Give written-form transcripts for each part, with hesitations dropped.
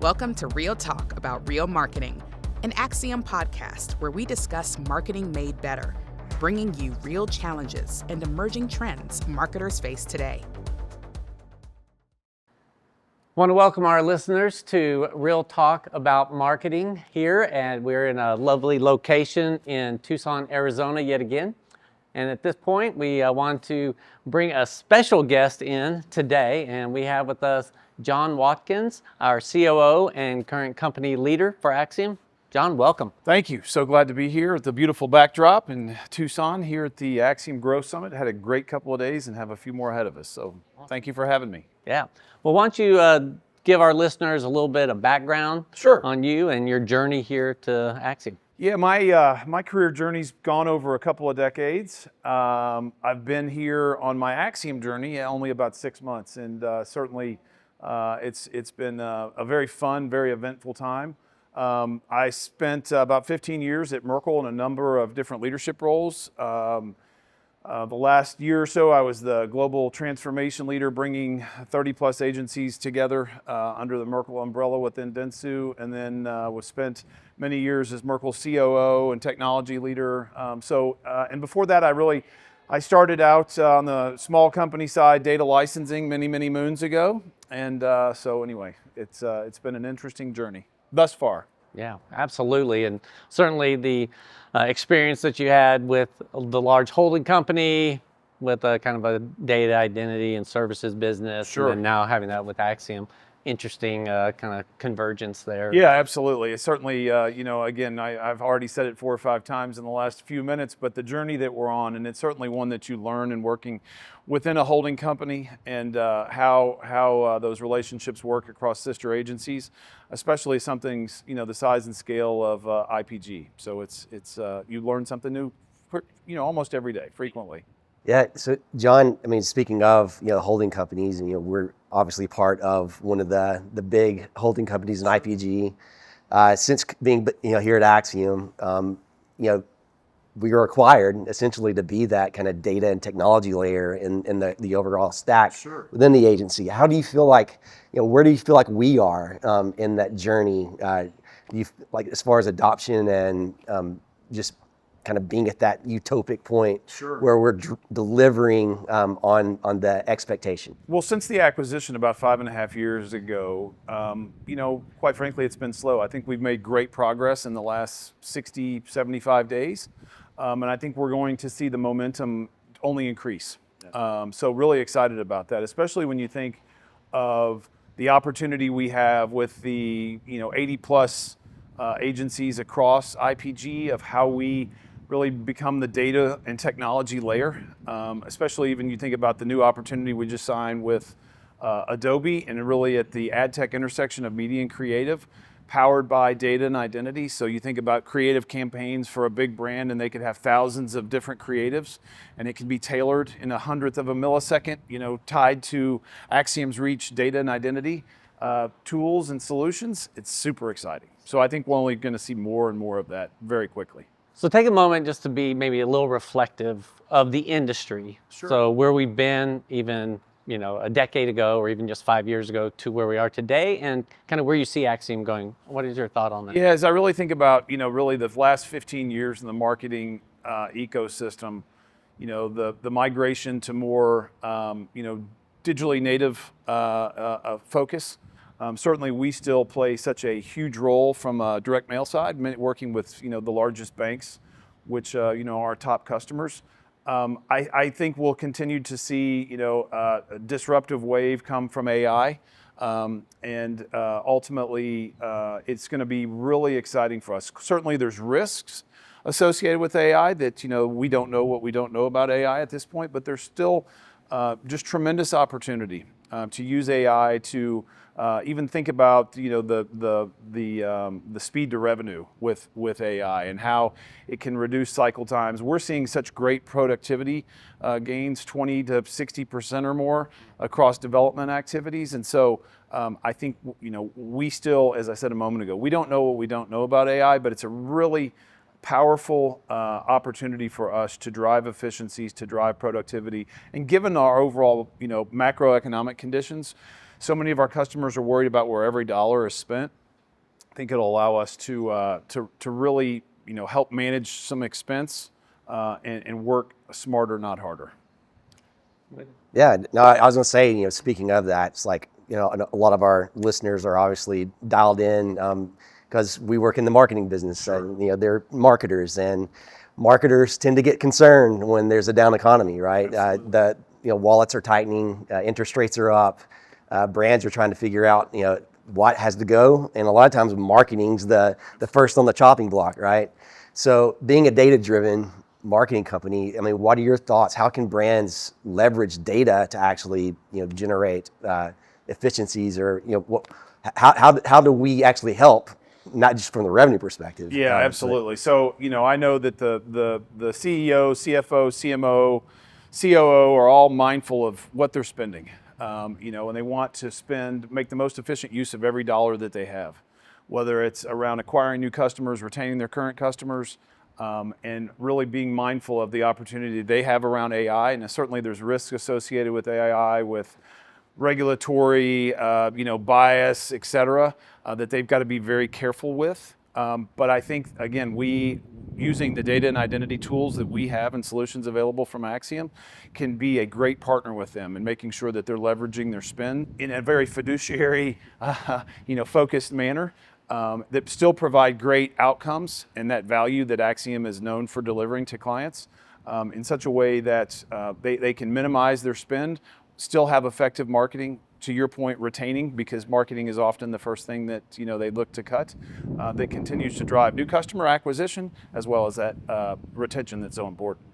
Welcome to Real Talk about Real Marketing, an Acxiom podcast where we discuss marketing made better, bringing you real challenges and emerging trends marketers face today. I want to welcome our listeners to Real Talk about Marketing here, and we're in a lovely location in Tucson, Arizona yet again. And at this point, we want to bring a special guest in today, and we have with us John Watkins, our COO and current company leader for Acxiom. John, welcome. Thank you. So glad to be here at the beautiful backdrop in Tucson here at the Acxiom Growth Summit. Had a great couple of days and have a few more ahead of us. So thank you for having me. Yeah. Well, why don't you give our listeners a little bit of background on you and your journey here to Acxiom? Yeah, my career journey's gone over a couple of decades. I've been here on my Acxiom journey only about 6 months, and certainly it's been a very fun, very eventful time. I spent about 15 years at Merkle in a number of different leadership roles. The last year or so, I was the global transformation leader, bringing 30 plus agencies together under the Merkle umbrella within Dentsu, and then was spent many years as Merkle's COO and technology leader. And before that, I started out on the small company side, data licensing many moons ago. And so anyway, it's been an interesting journey thus far. Yeah, absolutely. And certainly the experience that you had with the large holding company, with a kind of a data identity and services business, and then now having that with Acxiom, interesting kind of convergence there. Yeah, absolutely. It's certainly, again, I've already said it 4 or 5 times in the last few minutes, but the journey that we're on, and it's certainly one that you learn in working within a holding company, and how those relationships work across sister agencies, especially something's the size and scale of IPG. So it's you learn something new, almost every day, frequently. Yeah. So John, I mean, speaking of holding companies, we're obviously part of one of the big holding companies in IPG. Since being here at Acxiom, we were acquired essentially to be that kind of data and technology layer in the overall stack within the agency. How do you feel like, where do you feel like we are in that journey? Do you like as far as adoption and just kind of being at that utopic point where we're delivering on the expectation? Well, since the acquisition about 5.5 years ago, quite frankly, it's been slow. I think we've made great progress in the last 60, 75 days. And I think we're going to see the momentum only increase. So really excited about that, especially when you think of the opportunity we have with the 80 plus agencies across IPG, of how we really become the data and technology layer, especially even you think about the new opportunity we just signed with Adobe, and really at the ad tech intersection of media and creative, powered by data and identity. So you think about creative campaigns for a big brand, and they could have thousands of different creatives, and it can be tailored in 1/100th of a millisecond, tied to Acxiom's reach data and identity tools and solutions. It's super exciting. So I think we're only going to see more and more of that very quickly. So take a moment just to be maybe a little reflective of the industry. So where we've been even, a decade ago, or even just 5 years ago, to where we are today, and kind of where you see Acxiom going. What is your thought on that? Yeah, as I really think about, really the last 15 years in the marketing ecosystem, the migration to more, digitally native focus. Certainly, we still play such a huge role from a direct mail side, working with the largest banks, which are our top customers. I think we'll continue to see a disruptive wave come from AI, and ultimately it's going to be really exciting for us. Certainly, there's risks associated with AI that we don't know what we don't know about AI at this point, but there's still just tremendous opportunity to use AI to even think about the speed to revenue with AI, and how it can reduce cycle times. We're seeing such great productivity gains, 20 to 60% or more across development activities. And so I think we still, as I said a moment ago, we don't know what we don't know about AI, but it's a really powerful opportunity for us to drive efficiencies, to drive productivity. And given our overall macroeconomic conditions, so many of our customers are worried about where every dollar is spent. I think it'll allow us to really, help manage some expense and work smarter, not harder. Yeah, no, I was going to say, speaking of that, it's like, a lot of our listeners are obviously dialed in because we work in the marketing business. Sure. And, they're marketers, and marketers tend to get concerned when there's a down economy, right? Wallets are tightening, interest rates are up, brands are trying to figure out, what has to go, and a lot of times marketing's the first on the chopping block, right? So being a data-driven marketing company, I mean, what are your thoughts? How can brands leverage data to actually, generate efficiencies, or how do we actually help, not just from the revenue perspective? Yeah, absolutely. So I know that the CEO, CFO, CMO, COO are all mindful of what they're spending. And they want to make the most efficient use of every dollar that they have, whether it's around acquiring new customers, retaining their current customers, and really being mindful of the opportunity they have around AI. And certainly there's risks associated with AI, with regulatory, bias, et cetera, that they've got to be very careful with. But I think, again, using the data and identity tools that we have and solutions available from Acxiom can be a great partner with them in making sure that they're leveraging their spend in a very fiduciary, focused manner that still provide great outcomes and that value that Acxiom is known for delivering to clients in such a way that they can minimize their spend, still have effective marketing, to your point, retaining, because marketing is often the first thing that they look to cut, that continues to drive new customer acquisition as well as that retention that's so important.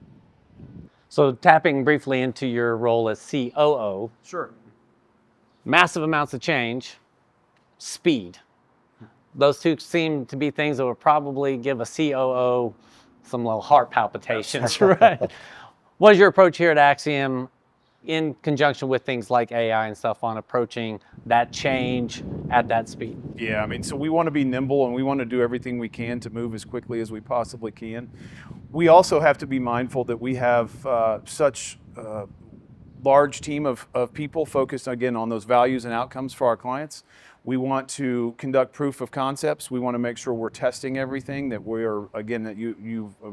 So tapping briefly into your role as COO, Sure. massive amounts of change, speed. Those two seem to be things that would probably give a COO some little heart palpitations, right? What is your approach here at Acxiom in conjunction with things like AI and stuff on approaching that change at that speed? Yeah, so we want to be nimble and we want to do everything we can to move as quickly as we possibly can. We also have to be mindful that we have such a large team of people focused, again, on those values and outcomes for our clients. We want to conduct proof of concepts. We want to make sure we're testing everything, that we are, again, that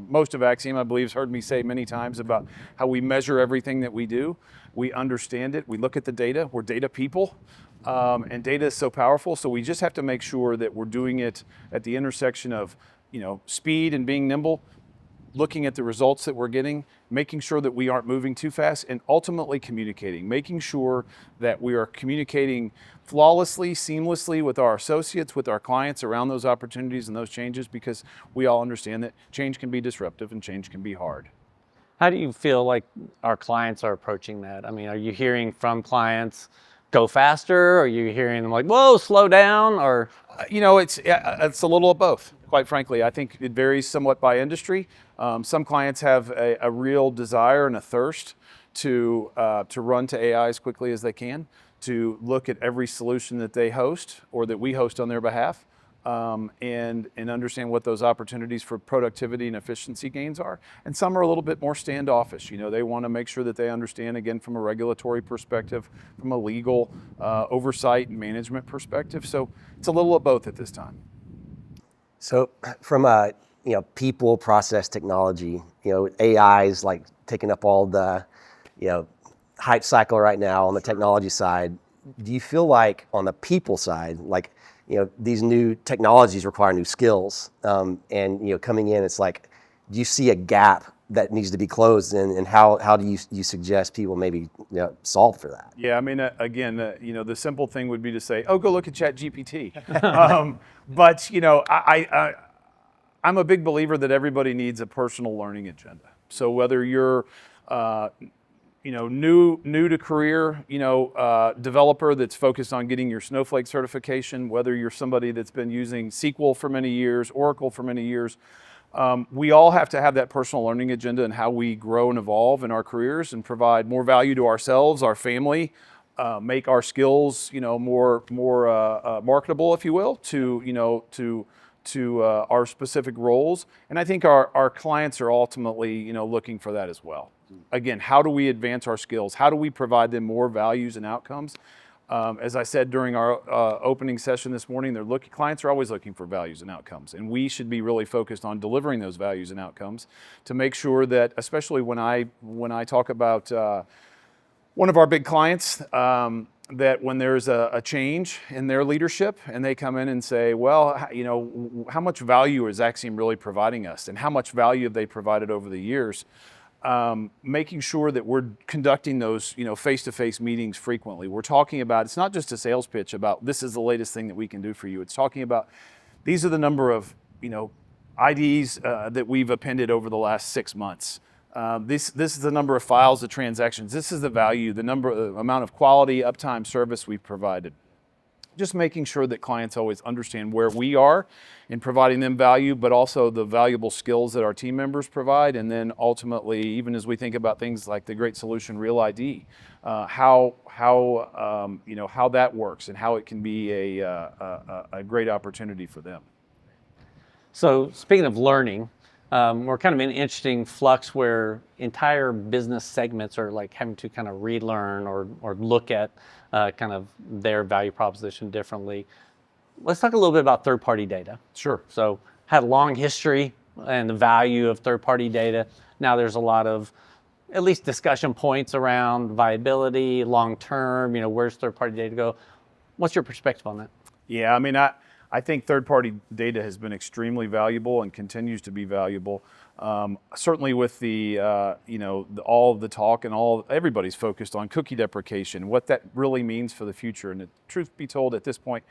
most of Acxiom, I believe, has heard me say many times about how we measure everything that we do. We understand it. We look at the data. We're data people, and data is so powerful. So we just have to make sure that we're doing it at the intersection of, speed and being nimble, looking at the results that we're getting, making sure that we aren't moving too fast, and ultimately communicating, making sure that we are communicating flawlessly, seamlessly with our associates, with our clients around those opportunities and those changes, because we all understand that change can be disruptive and change can be hard. How do you feel like our clients are approaching that? I mean, are you hearing from clients, go faster? Are you hearing them like, whoa, slow down? Or it's a little of both, quite frankly. I think it varies somewhat by industry. Some clients have a real desire and a thirst to run to AI as quickly as they can, to look at every solution that they host or that we host on their behalf, and understand what those opportunities for productivity and efficiency gains are. And some are a little bit more standoffish. They want to make sure that they understand, again, from a regulatory perspective, from a legal oversight and management perspective. So it's a little of both at this time. So from a people, process, technology, AI is like taking up all the hype cycle right now on the technology side. Do you feel like on the people side, like these new technologies require new skills, and coming in, it's like, do you see a gap that needs to be closed, and how do you suggest people maybe solve for that? Yeah, again, the simple thing would be to say, oh, go look at ChatGPT. But I'm a big believer that everybody needs a personal learning agenda. So whether you're new to career, developer that's focused on getting your Snowflake certification, whether you're somebody that's been using SQL for many years, Oracle for many years, we all have to have that personal learning agenda and how we grow and evolve in our careers and provide more value to ourselves, our family, make our skills, more marketable, if you will, to our specific roles. And I think our clients are ultimately, looking for that as well. Again, how do we advance our skills? How do we provide them more values and outcomes? As I said during our opening session this morning, clients are always looking for values and outcomes, and we should be really focused on delivering those values and outcomes to make sure that, especially when I talk about one of our big clients, that when there's a change in their leadership and they come in and say, well, you know, how much value is Axiom really providing us, and how much value have they provided over the years? Making sure that we're conducting those, you know, face-to-face meetings frequently. We're talking about, it's not just a sales pitch about this is the latest thing that we can do for you. It's talking about these are the number of, you know, IDs that we've appended over the last 6 months. This is the number of files, the transactions. This is the value, the amount of quality, uptime service we've provided. Just making sure that clients always understand where we are in providing them value, but also the valuable skills that our team members provide. And then ultimately, even as we think about things like the great solution Real ID, how that works and how it can be a great opportunity for them. So speaking of learning, we're kind of in an interesting flux where entire business segments are like having to kind of relearn or look at kind of their value proposition differently. Let's talk a little bit about third-party data. Sure. So had a long history and the value of third-party data. Now there's a lot of at least discussion points around viability, long-term, you know, where's third-party data go? What's your perspective on that? Yeah, I mean, I think third-party data has been extremely valuable and continues to be valuable. Certainly with the, all of the talk and everybody's focused on cookie deprecation, what that really means for the future. And the truth be told, at this point,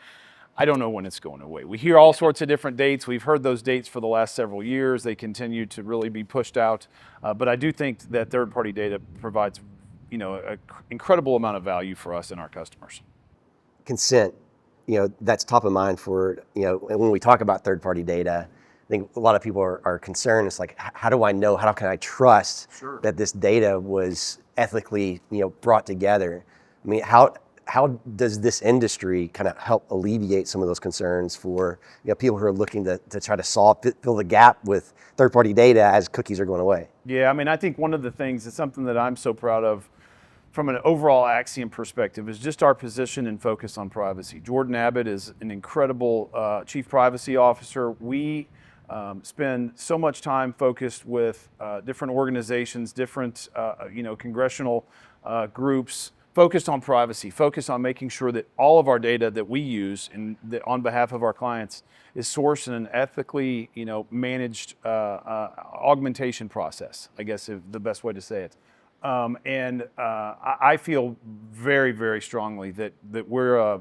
I don't know when it's going away. We hear all sorts of different dates. We've heard those dates for the last several years. They continue to really be pushed out. But I do think that third-party data provides, you know, an incredible amount of value for us and our customers. Consent, you know, that's top of mind for, you know, when we talk about third-party data. I think a lot of people are concerned. It's like, how do I know? How can I trust that this data was ethically, you know, brought together? I mean, how does this industry kind of help alleviate some of those concerns for, you know, people who are looking to try to fill the gap with third-party data as cookies are going away? Yeah, I mean, I think one of the things, it's something that I'm so proud of from an overall Axiom perspective, is just our position and focus on privacy. Jordan Abbott is an incredible Chief Privacy Officer. We spend so much time focused with different organizations, different congressional groups, focused on privacy, focused on making sure that all of our data that we use on behalf of our clients is sourced in an ethically, you know, managed augmentation process, I guess is the best way to say it. I feel very, very strongly that we're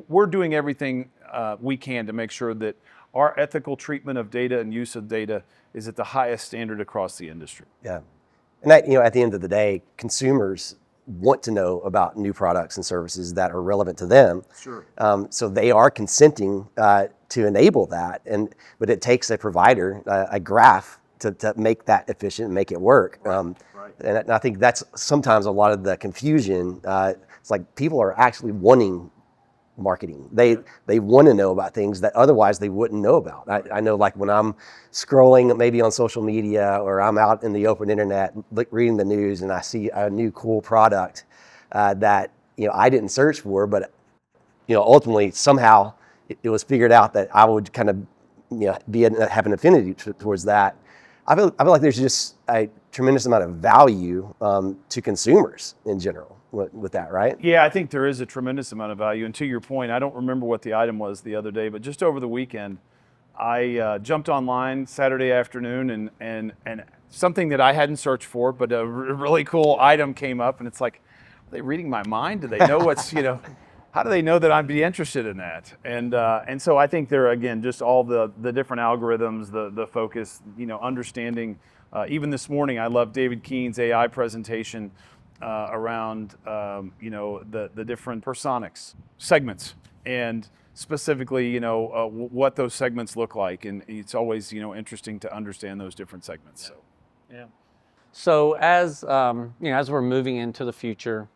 we're doing everything we can to make sure that our ethical treatment of data and use of data is at the highest standard across the industry. Yeah, and at the end of the day, consumers want to know about new products and services that are relevant to them. Sure. So they are consenting to enable that, but it takes a provider, a graph, to make that efficient and make it work. Right. And I think that's sometimes a lot of the confusion. It's like people are actually wanting marketing. They want to know about things that otherwise they wouldn't know about. I know, like when I'm scrolling maybe on social media or I'm out in the open internet reading the news and I see a new cool product that, you know, I didn't search for, but, you know, ultimately somehow it was figured out that I would kind of, you know, have an affinity towards that. I feel like there's just a tremendous amount of value to consumers in general with that, right? Yeah, I think there is a tremendous amount of value. And to your point, I don't remember what the item was the other day, but just over the weekend, I jumped online Saturday afternoon and something that I hadn't searched for, but a really cool item came up, and it's like, are they reading my mind? Do they know what's, you know, how do they know that I'd be interested in that? And so I think there, again, just all the different algorithms, the focus, you know, understanding. Even this morning, I love David Keene's AI presentation around, the different personics, segments, and specifically, you know, what those segments look like. And it's always, you know, interesting to understand those different segments. So, yeah. So as, as we're moving into the future,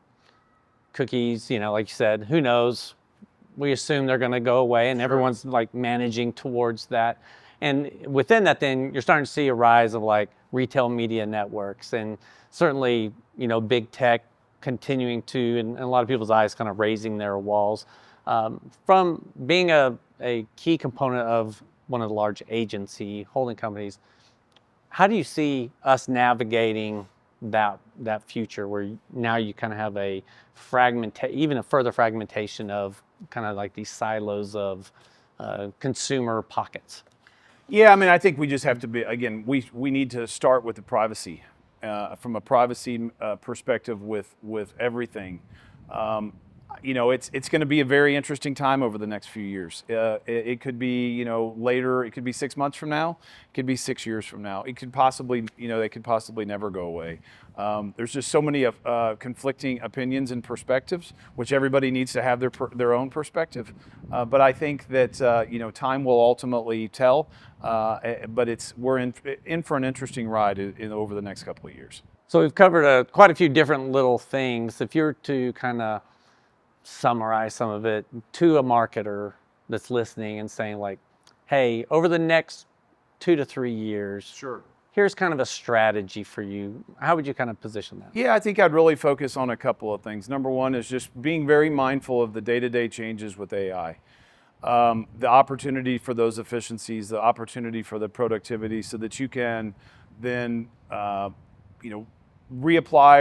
cookies, you know, like you said, who knows? We assume they're going to go away, and everyone's like managing towards that. And within that, then you're starting to see a rise of like retail media networks, and certainly, big tech continuing to, and a lot of people's eyes kind of raising their walls. From being a key component of one of the large agency holding companies, how do you see us navigating that future where now you kind of have even a further fragmentation of kind of like these silos of consumer pockets? Yeah, I mean, I think we just have to be, again, we need to start with the privacy, from a privacy perspective with everything. It's going to be a very interesting time over the next few years. It could be, later, it could be 6 months from now, it could be 6 years from now. It could possibly, they could possibly never go away. There's just so many conflicting opinions and perspectives, which everybody needs to have their own perspective. But I think that, time will ultimately tell, but we're in for an interesting ride over the next couple of years. So we've covered quite a few different little things. If you're to kind of summarize some of it to a marketer that's listening and saying like, hey, over the next 2 to 3 years, sure, here's kind of a strategy for you. How would you kind of position that? Yeah, I think I'd really focus on a couple of things. Number one is just being very mindful of the day-to-day changes with AI. The opportunity for those efficiencies, the opportunity for the productivity, so that you can then, reapply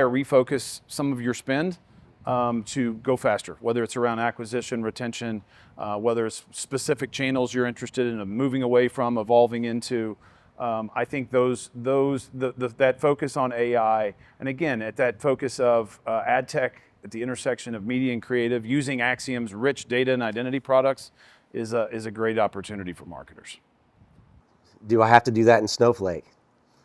or refocus some of your spend to go faster, whether it's around acquisition, retention, whether it's specific channels you're interested in moving away from, evolving into. I think that focus on AI, and again, at that focus of ad tech at the intersection of media and creative, using Acxiom's rich data and identity products is a great opportunity for marketers. Do I have to do that in Snowflake?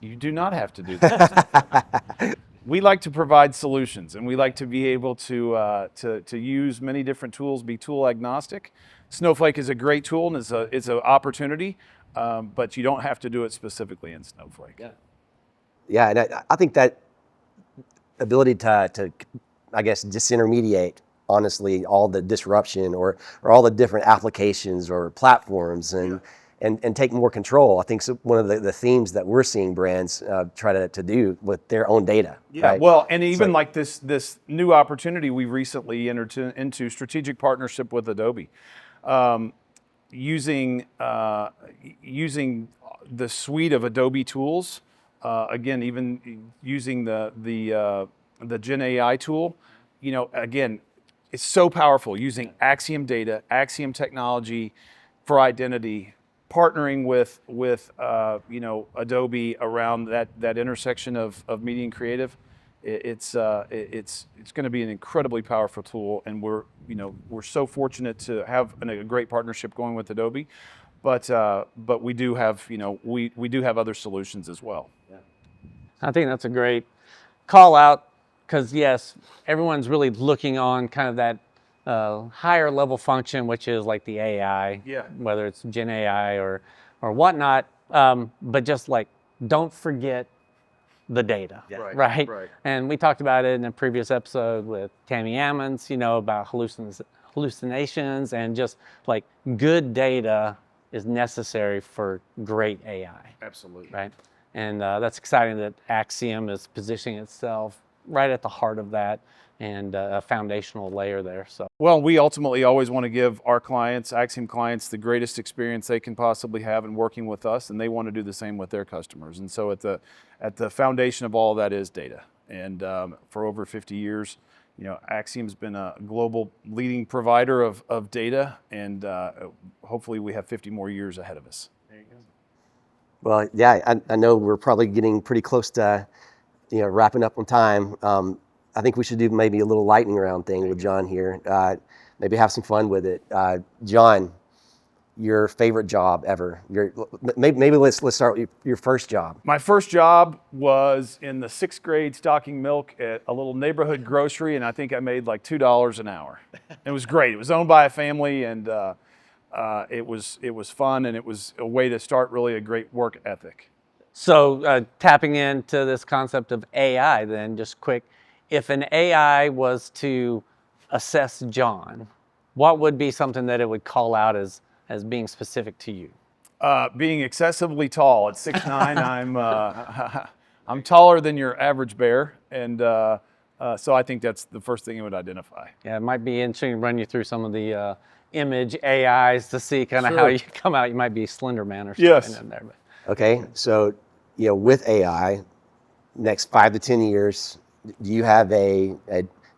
You do not have to do that. We like to provide solutions, and we like to be able to use many different tools, be tool agnostic. Snowflake is a great tool and it's an opportunity, but you don't have to do it specifically in Snowflake. Yeah, and I think that ability to, I guess, disintermediate, honestly, all the disruption or all the different applications or platforms and take more control. I think one of the themes that we're seeing brands try to do with their own data. Yeah, right? well, and even like this new opportunity we recently entered into strategic partnership with Adobe, using the suite of Adobe tools. Again, even using the Gen AI tool. Again, it's so powerful using Acxiom data, Acxiom technology for identity. Partnering with Adobe around that intersection of media and creative, it's going to be an incredibly powerful tool, and we're so fortunate to have a great partnership going with Adobe, but we do have we do have other solutions as well. Yeah. I think that's a great call out, because yes, everyone's really looking on kind of that higher level function, which is like the AI, whether it's Gen AI or whatnot, but just like, don't forget the data, right? And we talked about it in a previous episode with Tammy Ammons, about hallucinations, and just like good data is necessary for great AI. Absolutely. Right? And that's exciting that Acxiom is positioning itself right at the heart of that, and a foundational layer there. So, well, we ultimately always want to give our clients, Acxiom clients, the greatest experience they can possibly have in working with us, and they want to do the same with their customers. And so at the foundation of all of that is data. And for over 50 years, Acxiom's been a global leading provider of data, and hopefully we have 50 more years ahead of us. There you go. Well, yeah, I know we're probably getting pretty close to wrapping up on time. I think we should do maybe a little lightning round thing with John here. Maybe have some fun with it. John, your favorite job ever? Maybe let's start with your first job. My first job was in the 6th grade stocking milk at a little neighborhood grocery, and I think I made like $2 an hour. It was great. It was owned by a family, and it was fun, and it was a way to start really a great work ethic. So tapping into this concept of AI, then just quick. If an AI was to assess John, what would be something that it would call out as being specific to you? Being excessively tall at 6'9", I'm taller than your average bear, and so I think that's the first thing it would identify. Yeah, it might be interesting to run you through some of the image AIs to see kind of how Sure. you come out. You might be Slender Man or something Yes. in there. But. Okay, so with AI, next 5 to 10 years, do you have a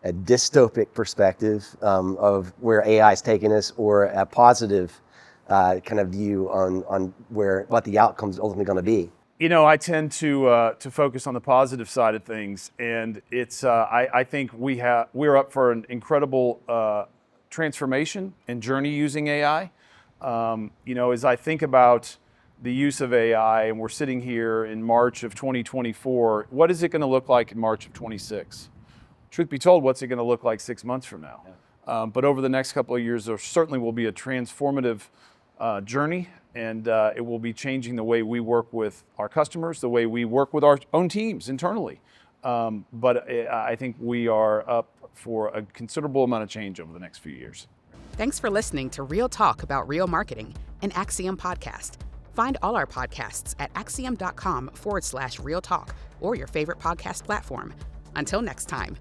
dystopic perspective of where AI is taking us, or a positive kind of view on what the outcome's ultimately going to be? I tend to focus on the positive side of things, and it's I think we're up for an incredible transformation and journey using AI. As I think about the use of AI, and we're sitting here in March of 2024, what is it going to look like in March of 26? Truth be told, what's it going to look like 6 months from now? Yeah. But over the next couple of years, there certainly will be a transformative journey, and it will be changing the way we work with our customers, the way we work with our own teams internally. But I think we are up for a considerable amount of change over the next few years. Thanks for listening to Real Talk about Real Marketing, an Axiom podcast. Find all our podcasts at axiom.com/real talk or your favorite podcast platform. Until next time.